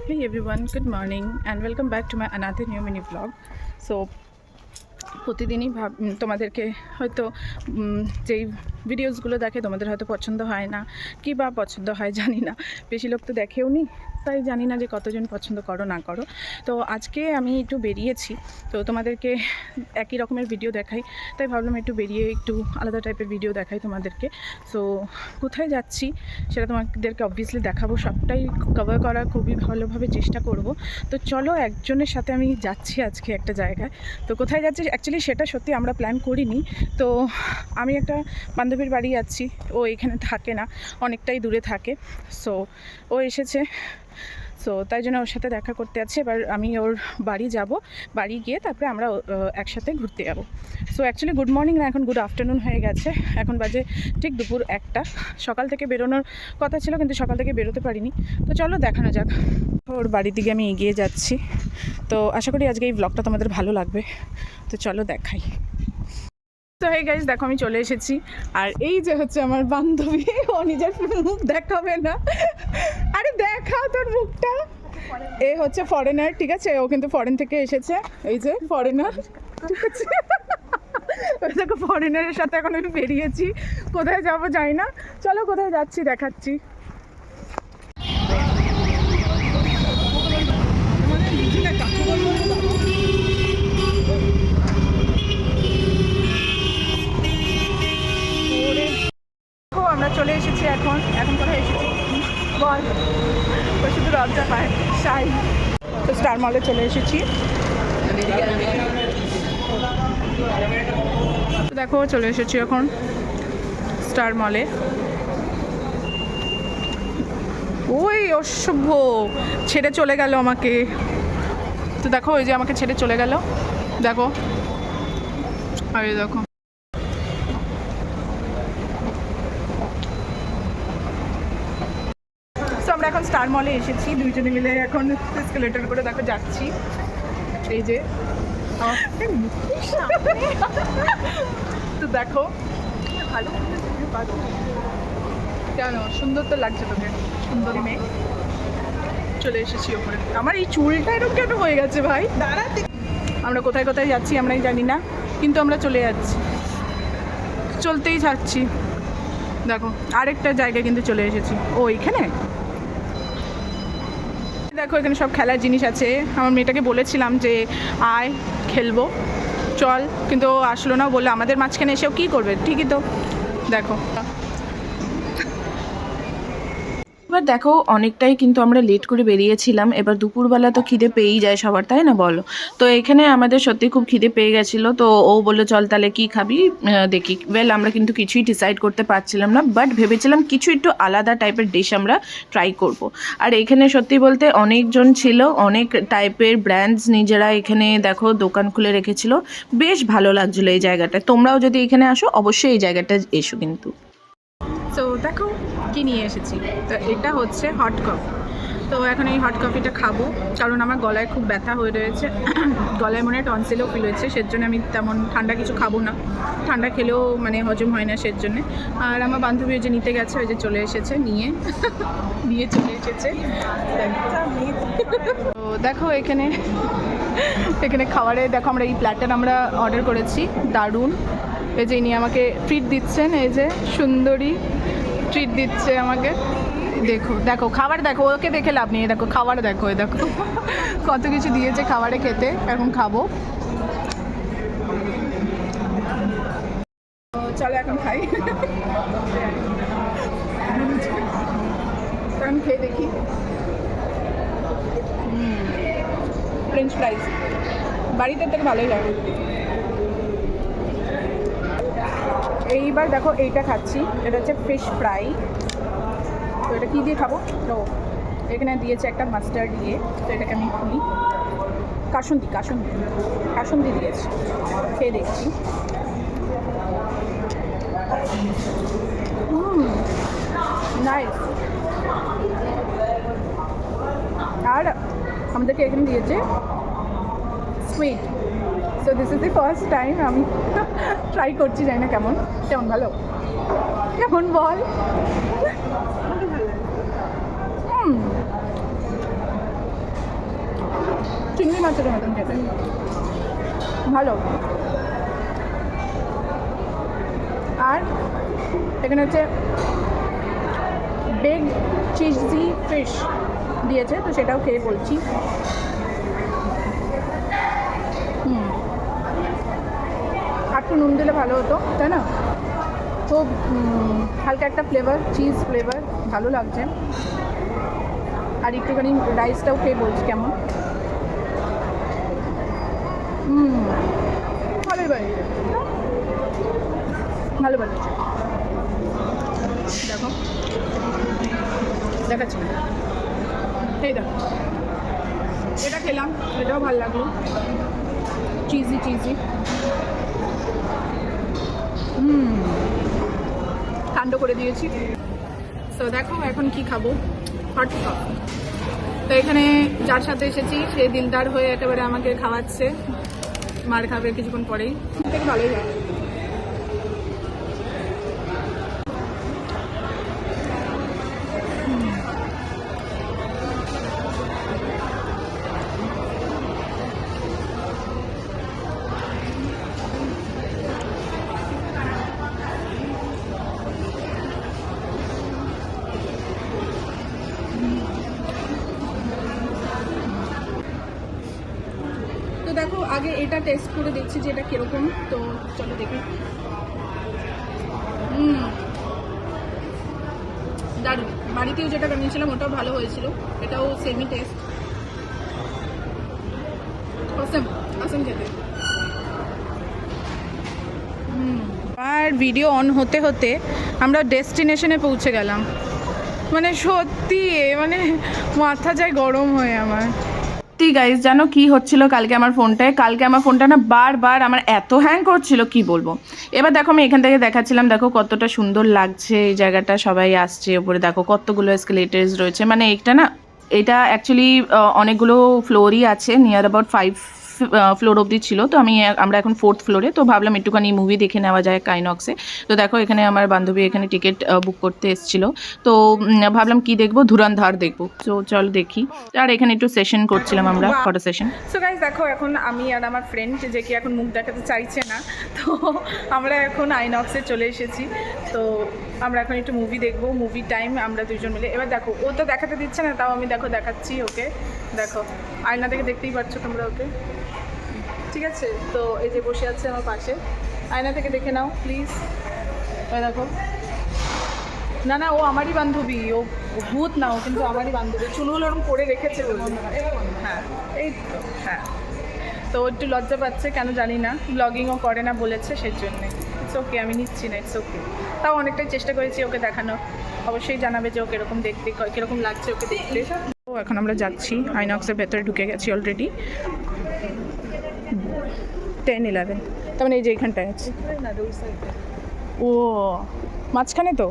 Hey everyone, good morning and welcome back to my another new mini vlog. So প্রতিদিনই তোমাদেরকে হয়তো যেই ভিডিওসগুলো দেখে তোমাদের হয়তো পছন্দ হয় না, কি বা পছন্দ হয় জানি না, বেশি লোক তো দেখেও নি, তাই জানি না যে কতজন পছন্দ করো না করো। তো আজকে আমি একটু বেরিয়েছি, তো তোমাদেরকে একই রকমের ভিডিও দেখাই, তাই ভাবলাম একটু বেরিয়ে একটু আলাদা টাইপের ভিডিও দেখাই তোমাদেরকে। সো কোথায় যাচ্ছি সেটা তোমাদেরকে অবভিয়াসলি দেখাবো, সবটাই কভার করার খুবই ভালোভাবে চেষ্টা করব। তো চলো, একজনের সাথে আমি যাচ্ছি আজকে একটা জায়গায়। তো কোথায় যাচ্ছি অ্যাকচুয়ালি সেটা সত্যি আমরা প্ল্যান করিনি। তো আমি একটা বান্ধবীর বাড়ি যাচ্ছি, ও এখানে থাকে না, অনেকটাই দূরে থাকে। সো ও এসেছে, সো তাই জন্য ওর সাথে দেখা করতে যাচ্ছি। এবার আমি ওর বাড়ি যাব, বাড়ি গিয়ে তারপরে আমরা একসাথে ঘুরতে যাব। সো অ্যাকচুয়ালি গুড মর্নিং না, এখন গুড আফটারনুন হয়ে গেছে, এখন বাজে ঠিক দুপুর 1টা। সকাল থেকে বেরোনোর কথা ছিল কিন্তু সকাল থেকে বেরোতে পারিনি। তো চলো দেখানো যাক। ওর বাড়ির দিকে আমি এগিয়ে যাচ্ছি, তো আশা করি আজকে এই ব্লগটা তোমাদের ভালো লাগবে। তো চলো দেখাই। তো হে গাইস, দেখো আমি চলে এসেছি, আর এই যে হচ্ছে আমার বান্ধবী, ও নিজের মুখ দেখাবে না। আরে দেখাও তোর মুখটা। এ হচ্ছে ফরেনার, ঠিক আছে, ও কিন্তু ফরেন থেকে এসেছে, এই যে ফরেনার, ঠিক আছে। দেখো ফরেনারের সাথে এখন আমি বেরিয়েছি, কোথায় যাবো জানি না, চলো কোথায় যাচ্ছি দেখাচ্ছি। আমরা চলে এসেছি, এখন কোথায় এসেছি বল, ও শুধু লজ্জা পায় সাই। তো স্টার মলে চলে এসেছি, দেখো চলে এসেছি এখন স্টার মলে। ওই অসভ্য ছেড়ে চলে গেল আমাকে, তো দেখো ওই যে আমাকে ছেড়ে চলে গেল, দেখো, আরে দেখো। আমরা এখন স্টার মলে এসেছি, দুইজনে মিলে এখন এসকেলেটর করে দেখো যাচ্ছি, এই যে। তো দেখো ভালো, কেন সুন্দর তো লাগছে তোকে, সুন্দরী মেয়ে। চলে এসেছি ওপরে, আমার এই চুলটা এরকম কেন হয়ে গেছে ভাই, দাঁড়াতে। আমরা কোথায় কোথায় যাচ্ছি আমরাই জানি না, কিন্তু আমরা চলে যাচ্ছি, চলতেই থাকছি। দেখো আরেকটা জায়গায় কিন্তু চলে এসেছি, ও এইখানে দেখো, এখানে সব খেলার জিনিস আছে। আমার মেয়েটাকে বলেছিলাম যে আয় খেলবো চল, কিন্তু ও আসলো না, বললো আমাদের মাঝখানে এসেও কী করবে, ঠিকই তো। দেখো এবার দেখো অনেকটাই কিন্তু আমরা লেট করে বেরিয়েছিলাম, এবার দুপুরবেলা তো খিদে পেয়েই যায় সবার, তাই না বলো। তো এখানে আমাদের সত্যি খুব খিদে পেয়ে গেছিলো, তো ও বললো চল তাহলে কী খাবি দেখি। ওয়েল আমরা কিন্তু কিছুই ডিসাইড করতে পারছিলাম না, বাট ভেবেছিলাম কিছু একটু আলাদা টাইপের ডিশ আমরা ট্রাই করব। আর এখানে সত্যি বলতে অনেকজন ছিল, অনেক টাইপের ব্র্যান্ডস নিজেরা এখানে দেখো দোকান খুলে রেখেছিল, বেশ ভালো লাগছিলো এই জায়গাটা। তোমরাও যদি এখানে আসো অবশ্যই এই জায়গাটা এসো কিন্তু। তো দেখো কি নিয়ে এসেছি, তো এটা হচ্ছে হট কফি। তো এখন এই হট কফিটা খাবো, কারণ আমার গলায় খুব ব্যথা হয়ে রয়েছে, গলায় মনে হয় টনসিলও ফিল হয়েছে, সেজন্য আমি তেমন ঠান্ডা কিছু খাবো না, ঠান্ডা খেলেও মানে হজম হয় না সেজন্যে। আর আমার বান্ধবী ওই যে নিতে গেছে, ওই যে চলে এসেছে, নিয়ে চলে এসেছে। তো দেখো এখানে খাবারে দেখো, আমরা এই প্ল্যাটার আমরা অর্ডার করেছি, দারুণ। এই যে ইনি আমাকে ট্রিট দিচ্ছেন, এই যে সুন্দরী ট্রিট দিচ্ছে আমাকে। দেখো দেখো খাবার দেখো, ওকে দেখে লাভ নেই, দেখো খাবার দেখো, এই দেখো কত কিছু দিয়েছে খাবারে খেতে, এখন খাবো। চলো এখন খাই, এখন খেয়ে দেখি। ফ্রেঞ্চ ফ্রাইজ বাড়িতে থেকে ভালোই লাগে। এইবার দেখো এইটা খাচ্ছি, এটা হচ্ছে ফিশ ফ্রাই। তো এটা কী দিয়ে খাবো, তো এখানে দিয়েছে একটা মাস্টার্ড দিয়ে, তো এটাকে আমি খুলি, কাসুন্দি দিয়েছি, খেয়ে দেখছি। নাইস। আর আমাদেরকে এখানে দিয়েছে sweet, so this is the first time আমি ট্রাই করছি, জানি না কেমন ভালো, কেমন বল। মাছের মতন খেতে, ভালো। আর এখানে হচ্ছে বেগ চিজি ফিশ দিয়েছে, তো সেটাও খেয়ে বলছি। আর একটু নুন দিলে ভালো হতো, তাই না? খুব হালকা একটা ফ্লেভার, চিজ ফ্লেভার, ভালো লাগছে। আর একটুখানি রাইসটাও খেয়ে বলছি কেমন। ভালোই বানিয়েছে, ভালো বানিয়েছে। দেখো দেখাচ্ছি না, এই দেখো এটা খেলাম, এটাও ভালো লাগলো, চিজি চিজি। ঠান্ডা করে দিয়েছি। তো দেখো এখন কি খাবো, হট টক। তো এখানে যার সাথে এসেছি সে দিলদার হয়ে একেবারে আমাকে খাওয়াচ্ছে, মার খাবে কিছুক্ষণ পরেই, থেকে ভালোই লাগে। তো দেখো আগে এটা টেস্ট করে দেখছি যে এটা কিরকম, তো চলো দেখি। দারুণ, বাড়িতেও যেটা বানিয়েছিলাম ওটাও ভালো হয়েছিল, এটাও সেমি টেস্ট, অসম অসম খেতে। আর ভিডিও অন হতে হতে আমরা ডেস্টিনেশনে পৌঁছে গেলাম। মানে সত্যি মানে মাথা যায় গরম হয়ে আমার। সত্যি গাইজ, জানো কি হচ্ছিল কালকে আমার ফোনটা না বারবার আমার এত হ্যাং করছিল কি বলবো। এবার দেখো আমি এখান থেকে দেখাচ্ছিলাম, দেখো কতটা সুন্দর লাগছে এই জায়গাটা, সবাই আসছে ওপরে, দেখো কতগুলো এসকেলেটার্স রয়েছে। মানে এটা অ্যাকচুয়ালি অনেকগুলো ফ্লোরই আছে, নিয়ার অ্যাবাউট 5 ফ্লোর অবধি ছিল। তো আমরা এখন 4th ফ্লোরে, তো ভাবলাম একটুখানি মুভি দেখে নেওয়া যায় কাইনক্সে। তো দেখো এখানে আমার বান্ধবী এখানে টিকিট বুক করতে এসেছিলো, তো ভাবলাম কি দেখবো, ধুরন্ধর দেখবো, তো চল দেখি। আর এখানে একটু সেশন করছিলাম আমরা, ফটো সেশন। সো গাইজ দেখো এখন আমি আর আমার ফ্রেন্ড, যে কি এখন মুখ দেখাতে চাইছে না, তো আমরা এখন আইনক্সে চলে এসেছি। তো আমরা এখন একটু মুভি দেখবো, মুভি টাইম আমরা দুজন মিলে। এবার দেখো ও তো দেখাতে দিচ্ছে না, তাও আমি দেখো দেখাচ্ছি ওকে। দেখো আয়না থেকে দেখতেই পাচ্ছ তোমরা ওকে, ঠিক আছে? তো এই যে বসে আছে আমার পাশে, আয়না থেকে দেখে নাও প্লিজ। দেখো, না না ও আমারই বান্ধবী, ও ভূত না, ও কিন্তু আমারই বান্ধবী, চুলগুলো ওরকম করে রেখেছে। হ্যাঁ এই তো, হ্যাঁ। তো একটু লজ্জা পাচ্ছে কেন জানি না, ব্লগিংও করে না বলেছে, সেই জন্যে। ইটস ওকে, আমি নিচ্ছি না, ইটস ওকে। তাও অনেকটাই চেষ্টা করেছি ওকে দেখানো, অবশ্যই জানাবে যে ও কীরকম দেখতে, কীরকম লাগছে ওকে দেখতে। তো এখন আমরা যাচ্ছি, আইনক্সের ভেতরে ঢুকে গেছি অলরেডি। 10-11, তার মানে এই যে এইখানটায় আছে। ও মাঝখানে তো,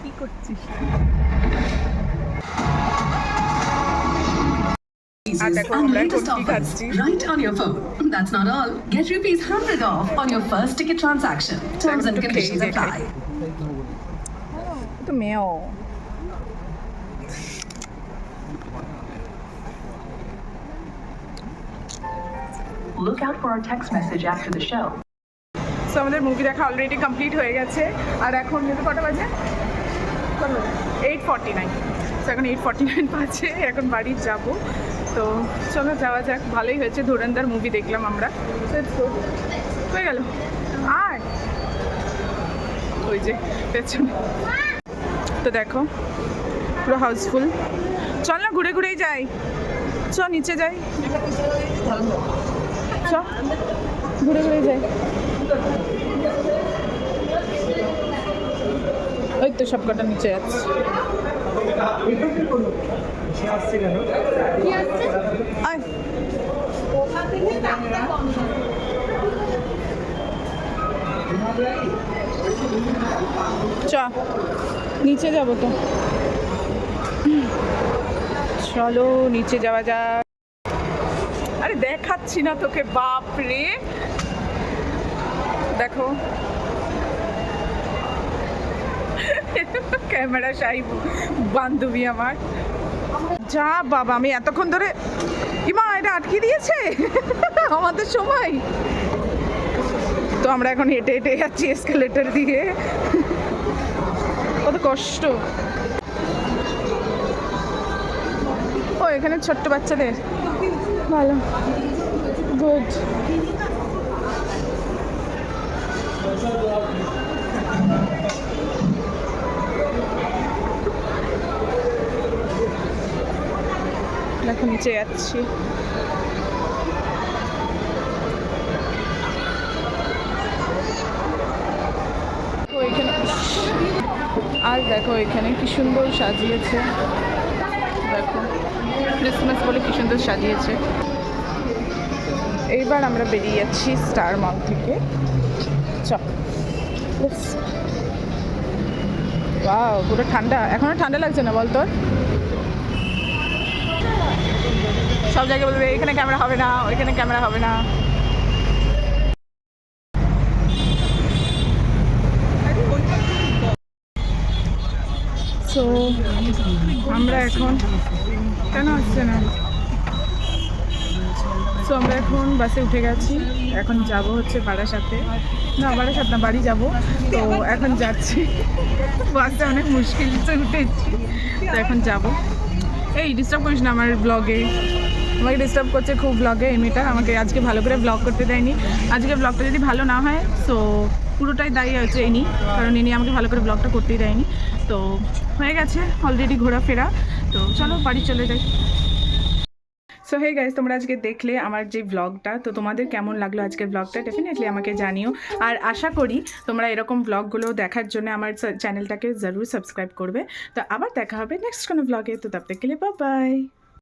কি করছিস? And latest offers right on your phone. That's not all. Get rupees 100 off on your first ticket transaction. Terms and conditions apply. তো মেও Look out for our text message after the show. So আমাদের movie দেখা already complete হয়ে গেছে, আর এখন কিন্তু কটা বাজে, 8:49। সো এখন 8:49 বাজে, এখন বাড়ি যাব। তো চলো যাওয়া যাক, ভালোই হয়েছে, ধুরন্ধর মুভি দেখলাম আমরা। হয়ে গেল, আর ওই যে পেছনে তো দেখো পুরো হাউসফুল। চল না ঘুরে ঘুরেই যাই, চ নিচে যাই, চ ঘুরে ঘুরে যাই। ওই তো সব কটা নিচে যাচ্ছে। চ নিচে যাবো তো, চলো নিচে যাওয়া যাক। আরে দেখাচ্ছি না তোকে, বাপ রে দেখো ক্যামেরা শাই বান্ধবী আমার। যা বাবা, আমি এতক্ষণ ধরে ইমা এটা আটকে দিয়েছে আমাদের সময়। তো আমরা এখন হেঁটে হেঁটে যাচ্ছি এসকেলেটর দিয়ে, কত কষ্ট। ও এখানে ছোট্ট বাচ্চাদের ভালো, গুড। এখন নিচে যাচ্ছি। তো এখানে আর দেখো এখানে কি সুন্দর সাজিয়েছে, দেখো ক্রিসমাস বলে কি সুন্দর সাজিয়েছে। এইবার আমরা বেরিয়ে যাচ্ছি স্টার মল থেকে। চল, ওয়াও পুরো ঠান্ডা, এখনো ঠান্ডা লাগছে না বল তোর? সব জায়গায় বলবে এখানে ক্যামেরা হবে না, ওইখানে ক্যামেরা হবে না। সো আমরা এখন কেন আসছে না, সো আমরা এখন বাসে উঠে গেছি। এখন যাব হচ্ছে বারাসাতে, না বারাসাত না, বাড়ি যাব। তো এখন যাচ্ছি, বাসে অনেক মুশকিল সে উঠেছি, তো এখন যাব। এই ডিস্টার্ব করিস না আমার ব্লগে, আমাকে ডিস্টার্ব করছে খুব ব্লগে। এই মেয়েটা আমাকে আজকে ভালো করে ব্লগ করতে দেয়নি। আজকে ব্লগটা যদি ভালো না হয় সো পুরোটাই দায়ী হচ্ছে ইনি, কারণ ইনি আমাকে ভালো করে ব্লগটা করতেই দেয়নি। তো হয়ে গেছে অলরেডি ঘোরাফেরা, তো চলো বাড়ি চলে যাই। সো হে গাইস, তোমরা আজকে দেখলে আমার যে ব্লগটা, তো তোমাদের কেমন লাগলো আজকের ব্লগটা ডেফিনেটলি আমাকে জানিও। আর আশা করি তোমরা এরকম ব্লগগুলো দেখার জন্য আমার চ্যানেলটাকে জরুর সাবস্ক্রাইব করবে। তো আবার দেখা হবে নেক্সট কোনো ব্লগে, তো তব তক কে লিয়ে বাই বাই।